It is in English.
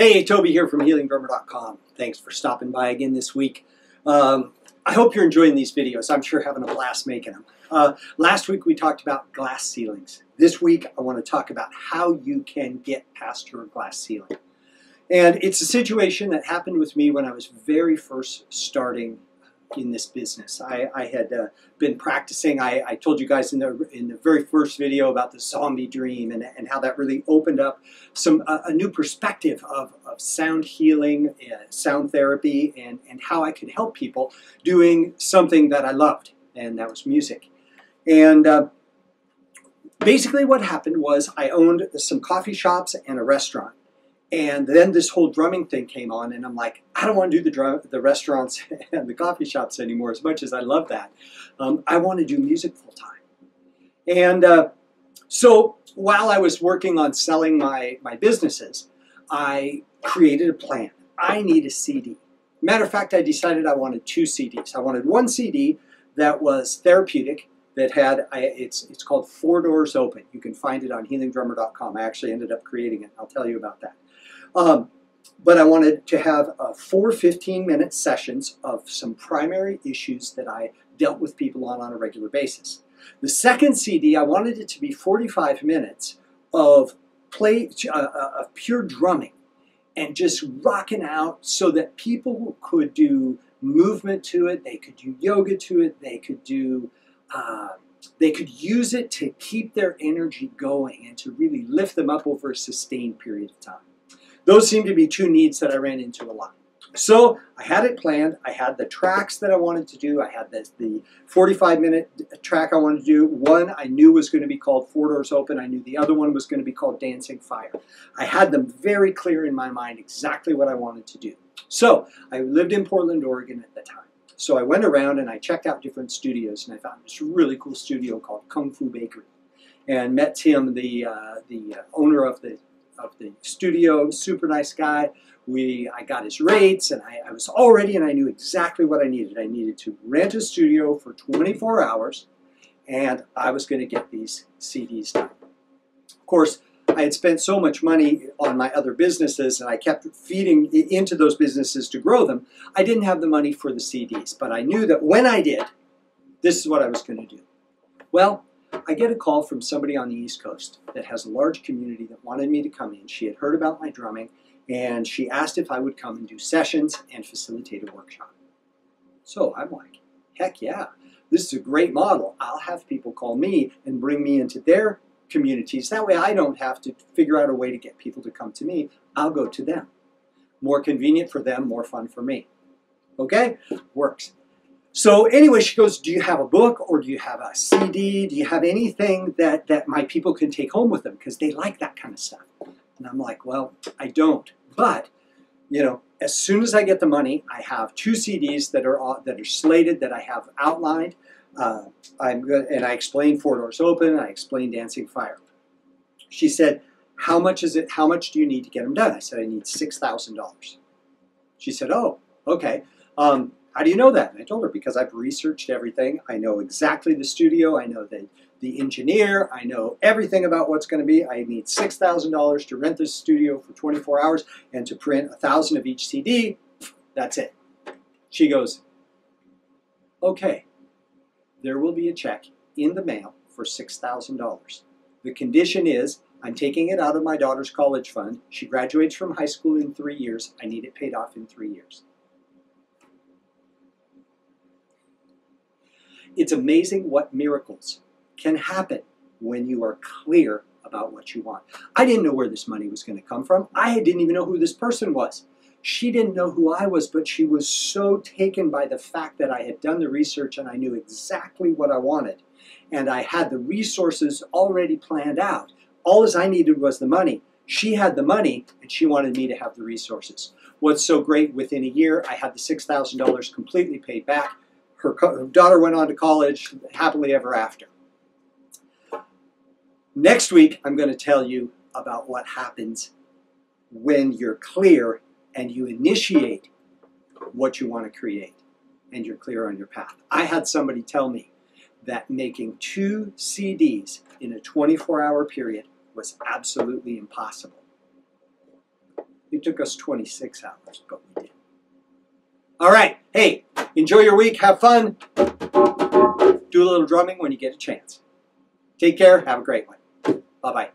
Hey, Toby here from healingdrummer.com. Thanks for stopping by again this week. I hope you're enjoying these videos. I'm sure having a blast making them. Last week we talked about glass ceilings. This week I want to talk about how you can get past your glass ceiling. And it's a situation that happened with me when I was very first starting in this business. I had been practicing. I told you guys in the very first video about the zombie dream and how that really opened up a new perspective of sound healing, sound therapy, and how I could help people doing something that I loved, and that was music. And basically what happened was I owned some coffee shops and a restaurant. And then this whole drumming thing came on, and I'm like, I don't want to do the restaurants and the coffee shops anymore, as much as I love that. I want to do music full time. And so while I was working on selling my businesses, I created a plan. I need a CD. Matter of fact, I decided I wanted 2 CDs. I wanted one CD that was therapeutic, that had, it's called 4 Doors Open. You can find it on healingdrummer.com. I actually ended up creating it. I'll tell you about that. But I wanted to have 4 15-minute sessions of some primary issues that I dealt with people on a regular basis. The second CD, I wanted it to be 45 minutes of pure drumming and just rocking out so that people could do movement to it, they could do yoga to it, they could use it to keep their energy going and to really lift them up over a sustained period of time. Those seem to be 2 needs that I ran into a lot. So I had it planned. I had the tracks that I wanted to do. I had the 45-minute track I wanted to do. One I knew was going to be called 4 Doors Open. I knew the other one was going to be called Dancing Fire. I had them very clear in my mind exactly what I wanted to do. So I lived in Portland, Oregon at the time. So I went around and I checked out different studios, and I found this really cool studio called Kung Fu Bakery, and met Tim, the owner of the studio. Super nice guy. I got his rates, and I was all ready, and I knew exactly what I needed. I needed to rent a studio for 24 hours, and I was going to get these CDs done. Of course, I had spent so much money on my other businesses, and I kept feeding into those businesses to grow them. I didn't have the money for the CDs, but I knew that when I did, this is what I was going to do. Well, I get a call from somebody on the East Coast that has a large community that wanted me to come in. She had heard about my drumming, and she asked if I would come and do sessions and facilitate a workshop. So I'm like, heck yeah, this is a great model. I'll have people call me and bring me into their communities. That way I don't have to figure out a way to get people to come to me. I'll go to them. More convenient for them, more fun for me. Okay? Works. So anyway, she goes, do you have a book, or do you have a CD? Do you have anything that my people can take home with them? Because they like that kind of stuff. And I'm like, well, I don't. But, you know, as soon as I get the money, I have 2 CDs that are slated, that I have outlined. And I explained 4 Doors Open. I explained Dancing Fire. She said, how much is it? How much do you need to get them done? I said, I need $6,000. She said, oh, okay. How do you know that? And I told her, because I've researched everything. I know exactly the studio. I know the engineer. I know everything about what's going to be. I need $6,000 to rent this studio for 24 hours and to print 1,000 of each CD. That's it. She goes, okay, there will be a check in the mail for $6,000. The condition is I'm taking it out of my daughter's college fund. She graduates from high school in 3 years. I need it paid off in 3 years. It's amazing what miracles can happen when you are clear about what you want. I didn't know where this money was going to come from. I didn't even know who this person was. She didn't know who I was, but she was so taken by the fact that I had done the research and I knew exactly what I wanted. And I had the resources already planned out. All I needed was the money. She had the money, and she wanted me to have the resources. What's so great, within a year, I had the $6,000 completely paid back. Her daughter went on to college, happily ever after. Next week, I'm going to tell you about what happens when you're clear and you initiate what you want to create and you're clear on your path. I had somebody tell me that making 2 CDs in a 24-hour period was absolutely impossible. It took us 26 hours, but we did. All right. Hey, enjoy your week. Have fun. Do a little drumming when you get a chance. Take care. Have a great one. Bye-bye.